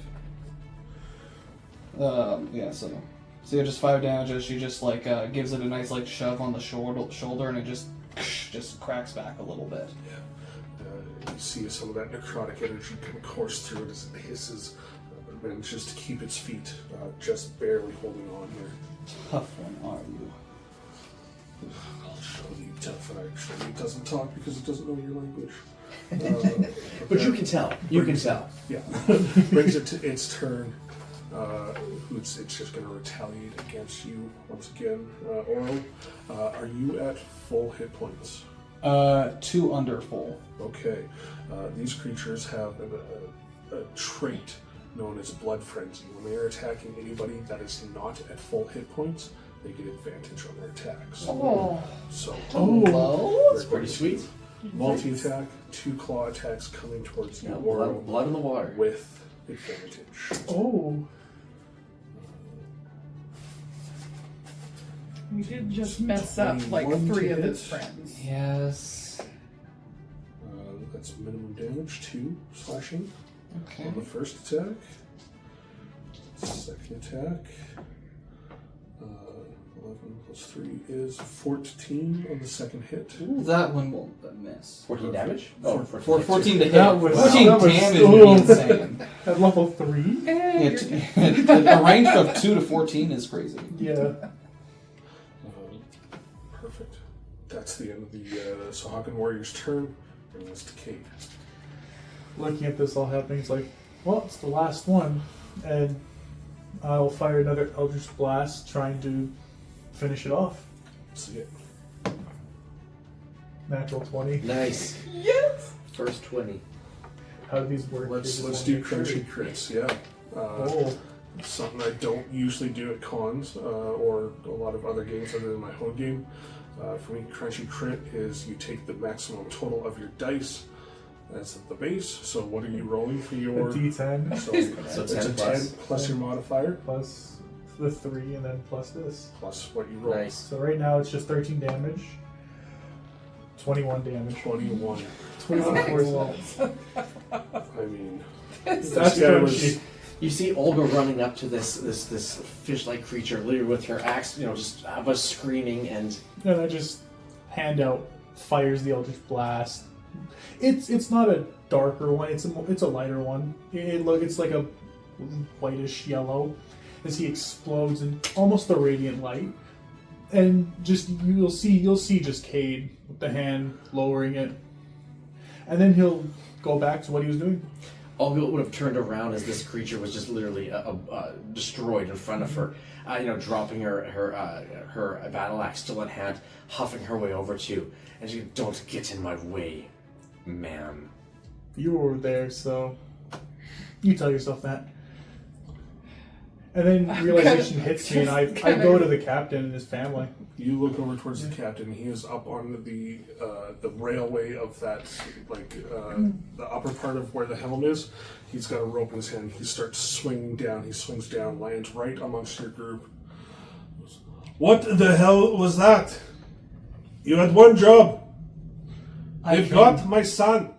Speaker 5: Yeah, so yeah, just 5 damage as she just like gives it a nice like shove on the shoulder, and it just cracks back a little bit.
Speaker 1: You see some of that necrotic energy kind of course through it as it hisses, but manages to keep its feet, just barely holding on here.
Speaker 5: Tough one, are you?
Speaker 1: I'll show you tough, actually. It doesn't talk because it doesn't know your language.
Speaker 6: But you can tell. You can tell.
Speaker 1: Yeah. Brings it to its turn. It's just going to retaliate against you once again. Oral, are you at full hit points?
Speaker 5: 2 under full.
Speaker 1: Okay. These creatures have a trait known as Blood Frenzy. When they are attacking anybody that is not at full hit points, they get advantage on their attacks.
Speaker 3: Oh.
Speaker 1: So,
Speaker 6: That's pretty sweet.
Speaker 1: multi-attack, 2 claw attacks coming towards you,
Speaker 6: Yeah,
Speaker 1: Oral,
Speaker 6: blood in the water.
Speaker 1: with advantage.
Speaker 4: Oh.
Speaker 3: We did just mess up like
Speaker 1: 21
Speaker 3: 3
Speaker 1: to
Speaker 3: of his
Speaker 1: hit.
Speaker 3: friends.
Speaker 5: Yes.
Speaker 1: That's minimum damage, 2 slashing
Speaker 5: Okay.
Speaker 1: on the first attack. Second attack, 11 plus 3 is 14 on the second hit.
Speaker 5: That one won't miss.
Speaker 6: 14 damage?
Speaker 1: Oh,
Speaker 5: 14 to hit.
Speaker 4: That was-
Speaker 5: 14
Speaker 4: that was-
Speaker 5: damage would be
Speaker 4: oh.
Speaker 5: insane.
Speaker 4: At level 3?
Speaker 5: A range of 2 to 14 is crazy.
Speaker 4: Yeah.
Speaker 1: Perfect. That's the end of the Sahakan Warrior's turn. Bring us to Kate.
Speaker 4: Looking at this all happening, it's like, well, it's the last one. And I'll fire another Eldritch Blast trying to finish it off.
Speaker 1: See it.
Speaker 4: Natural 20.
Speaker 6: Nice.
Speaker 3: Yes!
Speaker 6: First 20.
Speaker 4: How do these work?
Speaker 1: Let's
Speaker 4: Is it
Speaker 1: do
Speaker 4: only
Speaker 1: crunchy
Speaker 4: 30?
Speaker 1: crits. Yeah.
Speaker 4: Oh.
Speaker 1: Something I don't usually do at cons or a lot of other games other than my home game. For me, crunchy crit is you take the maximum total of your dice as the base. So what are you rolling for
Speaker 4: A
Speaker 1: your...
Speaker 4: D10
Speaker 1: So
Speaker 6: So
Speaker 1: it's a
Speaker 6: 10
Speaker 1: 10 plus your modifier
Speaker 4: plus the 3 and then plus this.
Speaker 1: plus what you roll.
Speaker 6: Nice.
Speaker 4: So right now it's just 13 damage. 21 damage.
Speaker 1: 21.
Speaker 4: 21 force.
Speaker 1: I mean,
Speaker 4: That's
Speaker 1: this guy was...
Speaker 4: crunchy.
Speaker 6: You see Olga running up to this fish-like creature, literally with her axe, just but screaming and
Speaker 4: And I just hand out, fires the Eldritch Blast. It's not a darker one. It's a lighter one. It's like a whitish yellow as he explodes in almost a radiant light. And just you'll see just Cade with the hand lowering it, and then he'll go back to what he was doing.
Speaker 6: Olga would have turned around as this creature was just literally destroyed in front of her. Dropping her battle axe still in hand, huffing her way over to you, and she, "Don't get in my way, ma'am."
Speaker 4: You were there, so you tell yourself that. And then realization hits me, and I go to the captain and his family.
Speaker 1: You look over towards the captain. He is up on the railway of that, the upper part of where the helm is. He's got a rope in his hand. He starts swinging down. He swings down, lands right amongst your group. What the hell was that? You had one job. They've got my son.